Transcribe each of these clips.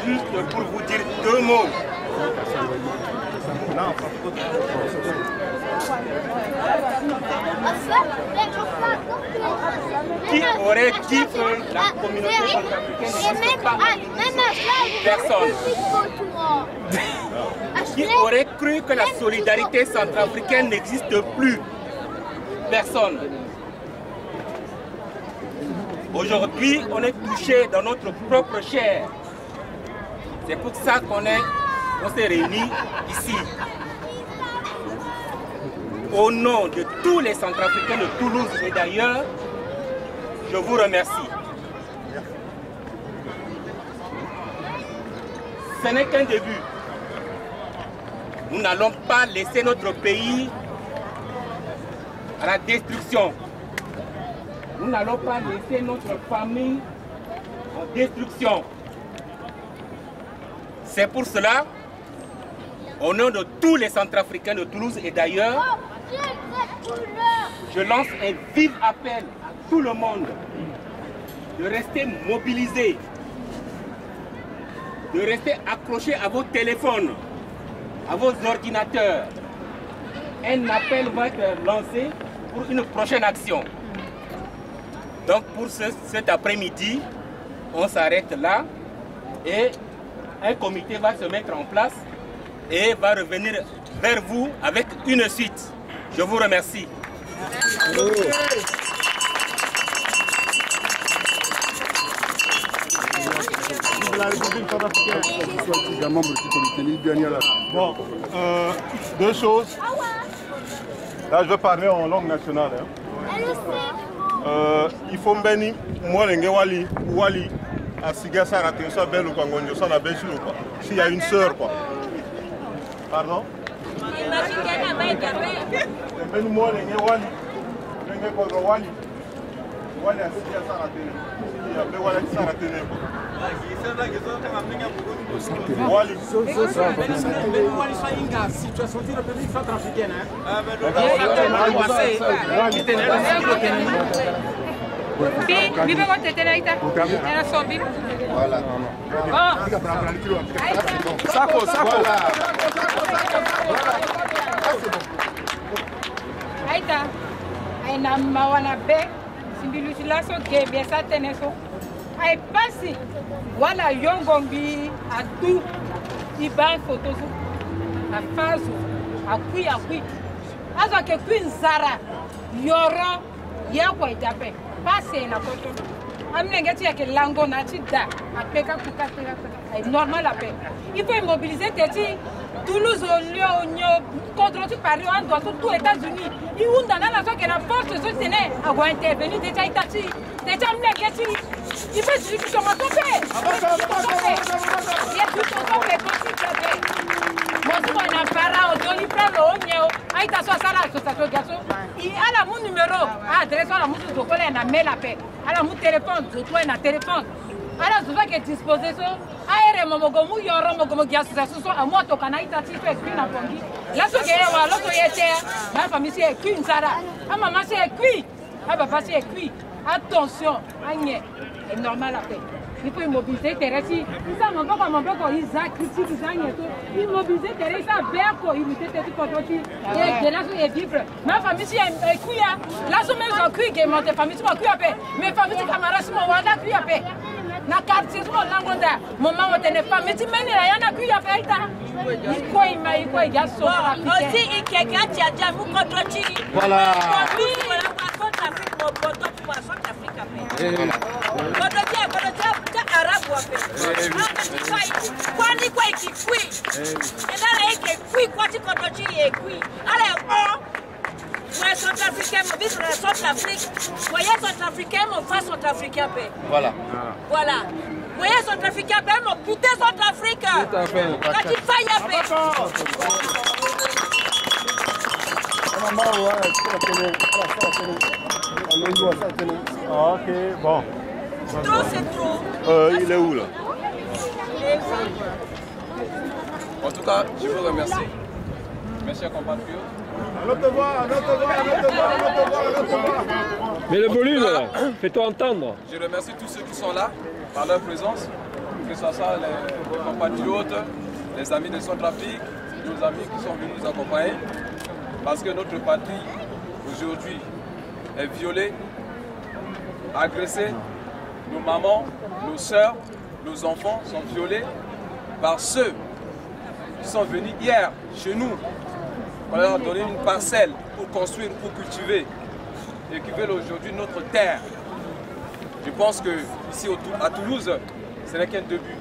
Juste pour vous dire deux mots. Qui aurait dit que la communauté centrafricaine n'existe pas? Personne. Qui aurait cru que la solidarité centrafricaine n'existe plus? Personne. Aujourd'hui, on est touché dans notre propre chair. C'est pour ça qu'on s'est réunis ici. Au nom de tous les Centrafricains de Toulouse et d'ailleurs, je vous remercie. Ce n'est qu'un début. Nous n'allons pas laisser notre pays à la destruction. Nous n'allons pas laisser notre famille en destruction. C'est pour cela, au nom de tous les Centrafricains de Toulouse et d'ailleurs, je lance un vif appel à tout le monde de rester mobilisé, de rester accroché à vos téléphones, à vos ordinateurs. Un appel va être lancé pour une prochaine action. Donc pour cet après-midi, on s'arrête là et un comité va se mettre en place et va revenir vers vous avec une suite. Je vous remercie. Bon, deux choses. Là, je vais parler en langue nationale. Il faut bénir moi, Wali, à Sigasa, à Tensa, Belle ou Kwangonjo, ça n'a pas s'il y a une sœur, quoi. Pardon? Moi, Wali, Wali, à Sigasa, à Tensa, Wali, à Tensa. Ay pasi wala yongombi atu iban photosu afazu akui azo ke kwinzara yoro yakwa idape pasi na photo amnengeti yake lango na chida apeka kukateka ay normal ape il faut immobiliser teti Toulouse Lyon contre Paris on doit tout États-Unis il unda na so que la force sociale a va intervenir déjà itati déjà mnengeti il faut dire que ça m'a topé. Il y a tout ton fait possible. Moi, je suis un parent, je suis prêt au Nio. Aïe, t'as soit ça là, association garçon. Il a mon numéro. Adresse à la mousse de coller un mail à paix. À la mousse téléphone, je dois un téléphone. Alors, je vois que disposer ça. Aïe, mon gomu, yoro, mon gomu, association, à moi, ton canal, t'as tiré une apprenti. Là, ce qui est, l'autre est ma famille, c'est cuit, Zara. Ah, maman, c'est cuit. Ah, papa, c'est cuit. Attention, Agnès. C'est normal après. Il faut immobiliser Thérèse. Ça, mon papa, il a critique, il immobiliser Thérèse, Berco, il était tout pour d'autres. Et et vivre. Ma famille, c'est un cuit. Là, je me suis cuit, ma famille, c'est un cuit à paix. Mes familles, camarades, c'est un cuit à paix. Na quartier, c'est un langonda. Mon maman, n'est pas. Mais tu mènes, il y a un cuit à paix. Il y a son aussi, il y a quelqu'un qui a déjà vous contre. Voilà. Voilà. Voilà. Vous voyez Centrafricain, mon putain Centrafrique. Tout à fait. Quand il faille à faire. Ok, bon. Trop, c'est trop. Il est où là? En tout cas, je vous remercie, mes chers compatriotes. Mais le volume, là, fais-toi entendre. Je remercie tous ceux qui sont là, par leur présence, que ce soit les compatriotes, les amis de Centrafrique, nos amis qui sont venus nous accompagner, parce que notre patrie, aujourd'hui, est violée, agressée. Nos mamans, nos sœurs, nos enfants sont violés par ceux qui sont venus hier chez nous. On leur a donné une parcelle pour construire, pour cultiver, et qui veulent aujourd'hui notre terre. Je pense que ici à Toulouse, ce n'est qu'un début.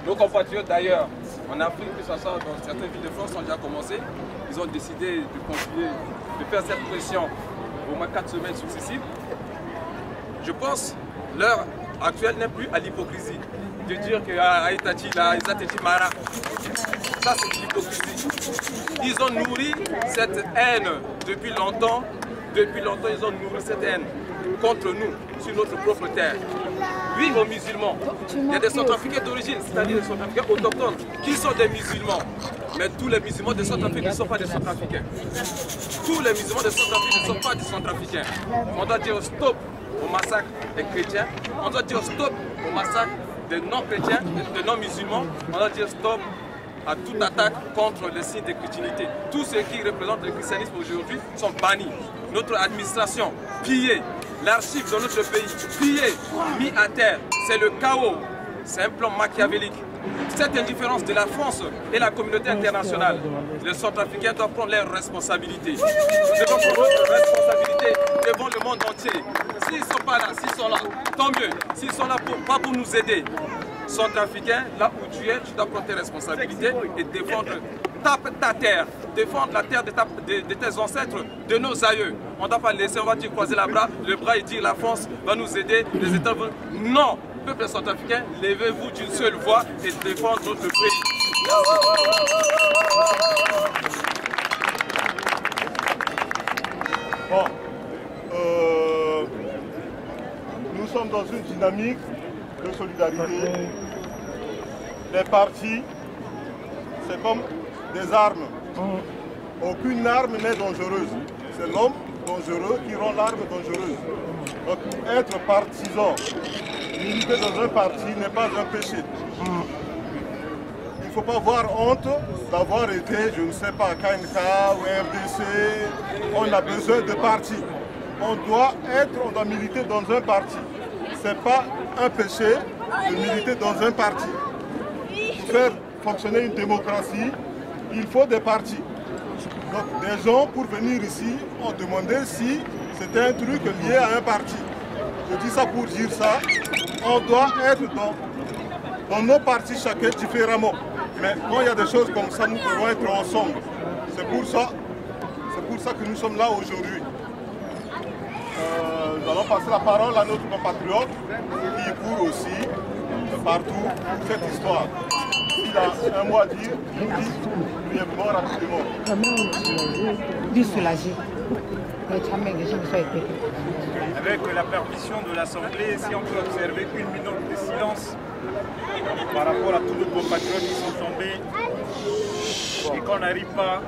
Nos compatriotes d'ailleurs, en Afrique, que ce soit dans certaines villes de France, ont déjà commencé. Ils ont décidé de continuer, de faire cette pression au moins 4 semaines successives. Je pense que l'heure actuelle n'est plus à l'hypocrisie. De dire que Aïtati, là, Aïtati Mara. Ça, c'est l'hypocrisie. Ils ont nourri cette haine depuis longtemps. Depuis longtemps, ils ont nourri cette haine contre nous, sur notre propre terre. Oui, aux musulmans. Il y a des Centrafricains d'origine, c'est-à-dire des Centrafricains autochtones, qui sont des musulmans. Mais tous les musulmans de Centrafrique ne sont pas des Centrafricains. Tous les musulmans de Centrafrique ne sont pas des Centrafricains. On doit dire stop au massacre des chrétiens. On doit dire stop au massacre des non-chrétiens, des non-musulmans. On doit dire stop à toute attaque contre les signes de chrétienté. Tous ceux qui représentent le christianisme aujourd'hui sont bannis. Notre administration pillée, l'archive de notre pays pillée, mis à terre. C'est le chaos. C'est un plan machiavélique. Cette indifférence de la France et la communauté internationale, les Centrafricains doivent prendre leurs responsabilités. Nous devons prendre notre responsabilité devant le monde entier. S'ils ne sont pas là, s'ils sont là, tant mieux. S'ils sont là pas pour nous aider. Centrafricains, là où tu es, tu dois prendre tes responsabilités et défendre ta terre, défendre la terre de tes ancêtres, de nos aïeux. On ne doit pas laisser, on va dire croiser le bras et dire la France va nous aider, les États vont... Non, peuple centrafricain, levez-vous d'une seule voix et défendre notre pays. Bon, nous sommes dans une dynamique de solidarité. Les partis, c'est comme des armes. Aucune arme n'est dangereuse. C'est l'homme dangereux qui rend l'arme dangereuse. Donc être partisan, militer dans un parti n'est pas un péché. Il ne faut pas avoir honte d'avoir été, je ne sais pas, KNK ou RDC. On a besoin de partis. On doit militer dans un parti. Ce n'est pas un péché de militer dans un parti. Pour faire fonctionner une démocratie, il faut des partis. Donc des gens, pour venir ici, ont demandé si c'était un truc lié à un parti. Je dis ça pour dire ça. On doit être dans nos partis chacun différemment. Mais quand il y a des choses comme ça, nous devons être ensemble. C'est pour ça que nous sommes là aujourd'hui. Nous allons passer la parole à notre compatriote qui court aussi partout pour cette histoire. Il a un mot à dire, il dit brièvement, rapidement. Du soulagé. Avec la permission de l'Assemblée, si on peut observer 1 minute de silence par rapport à tous nos compatriotes qui sont tombés et qu'on n'arrive pas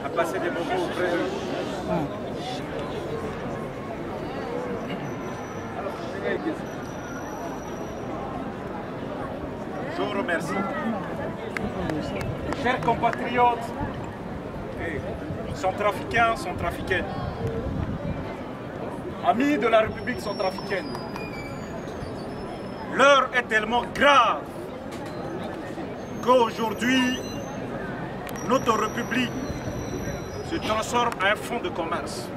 à passer des moments auprès d'eux. Je vous remercie. Chers compatriotes, centrafricains, centrafricaines, amis de la République centrafricaine, l'heure est tellement grave qu'aujourd'hui, notre République se transforme en un fonds de commerce.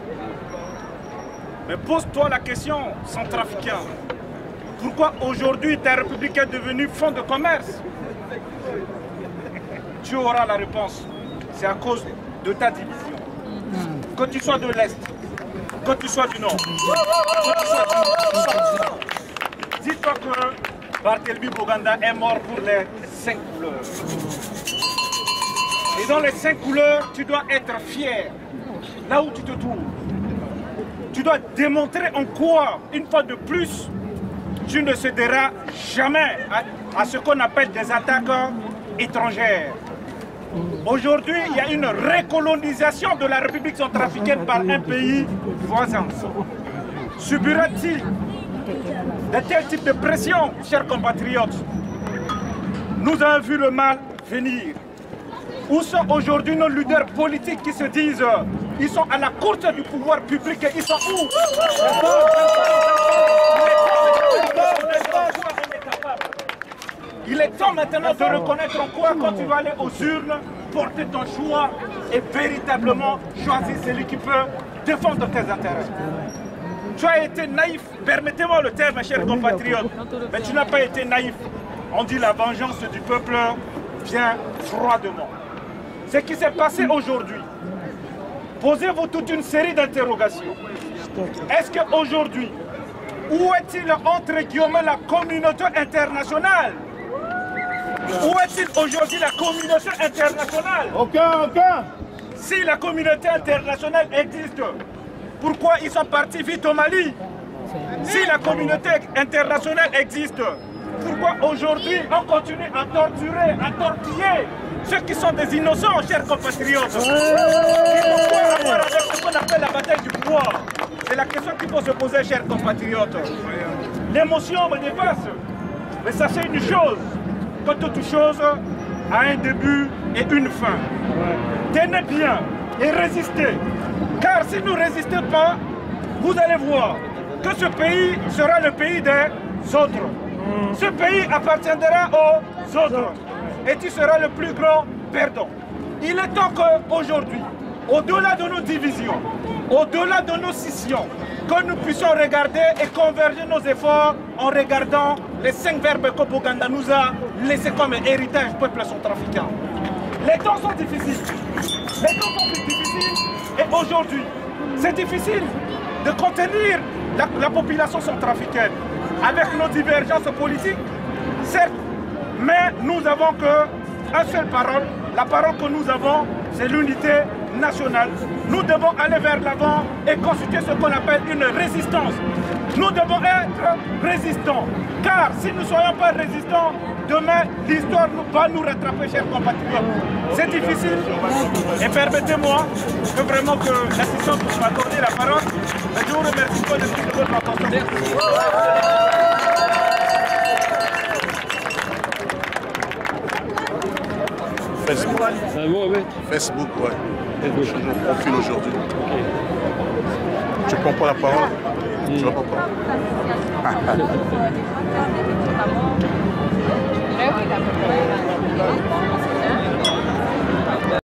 Mais pose-toi la question, centrafricain, pourquoi aujourd'hui ta République est devenue fonds de commerce? Tu auras la réponse. C'est à cause de ta division. Que tu sois de l'Est, que tu sois du Nord, que tu sois du Nord. Dis-toi que Barthélemy Boganda est mort pour les 5 couleurs. Et dans les 5 couleurs, tu dois être fier. Là où tu te trouves. Tu dois démontrer en quoi, une fois de plus, tu ne céderas jamais à ce qu'on appelle des attaques étrangères. Aujourd'hui, il y a une recolonisation de la République centrafricaine par un pays voisin. Subira-t-il de tels types de pression, chers compatriotes? Nous avons vu le mal venir. Où sont aujourd'hui nos leaders politiques qui se disent ils sont à la course du pouvoir public et ils sont où? Il est temps maintenant de reconnaître en quoi, quand tu vas aller aux urnes, porter ton choix et véritablement choisir celui qui peut défendre tes intérêts. Tu as été naïf, permettez-moi le terme, mes chers compatriotes, mais tu n'as pas été naïf. On dit la vengeance du peuple vient froidement. Ce qui s'est passé aujourd'hui, posez-vous toute une série d'interrogations. Est-ce qu'aujourd'hui, où est-il entre guillemets la communauté internationale? Où est-il aujourd'hui la communauté internationale? Aucun. Si la communauté internationale existe, pourquoi ils sont partis vite au Mali? Si la communauté internationale existe, pourquoi aujourd'hui on continue à torturer, à torpiller ceux qui sont des innocents, chers compatriotes? Il faut avoir avec ce qu'on appelle la bataille du pouvoir. C'est la question qu'il faut se poser, chers compatriotes. L'émotion me dépasse. Mais sachez une chose, que toute chose a un début et une fin. Tenez bien et résistez. Car si nous ne résistons pas, vous allez voir que ce pays sera le pays des autres. Ce pays appartiendra aux autres. Et tu seras le plus grand perdant. Il est temps qu'aujourd'hui, au-delà de nos divisions, au-delà de nos scissions, que nous puissions regarder et converger nos efforts en regardant les 5 verbes que Boganda nous a laissés comme héritage peuple centrafricain. Les temps sont difficiles. Les temps sont difficiles. Et aujourd'hui, c'est difficile de contenir la population centrafricaine avec nos divergences politiques, certes, mais nous avons qu'une seule parole. La parole que nous avons, c'est l'unité nationale. Nous devons aller vers l'avant et constituer ce qu'on appelle une résistance. Nous devons être résistants, car si nous ne soyons pas résistants, demain l'histoire va nous rattraper, chers compatriotes. C'est difficile et permettez-moi que vraiment que l'assistance pour m'accorder la parole. Je vous remercie pour votre attention. Facebook. Facebook, ouais. Je change de profil aujourd'hui. Tu prends pas la parole, tu vas pas parler.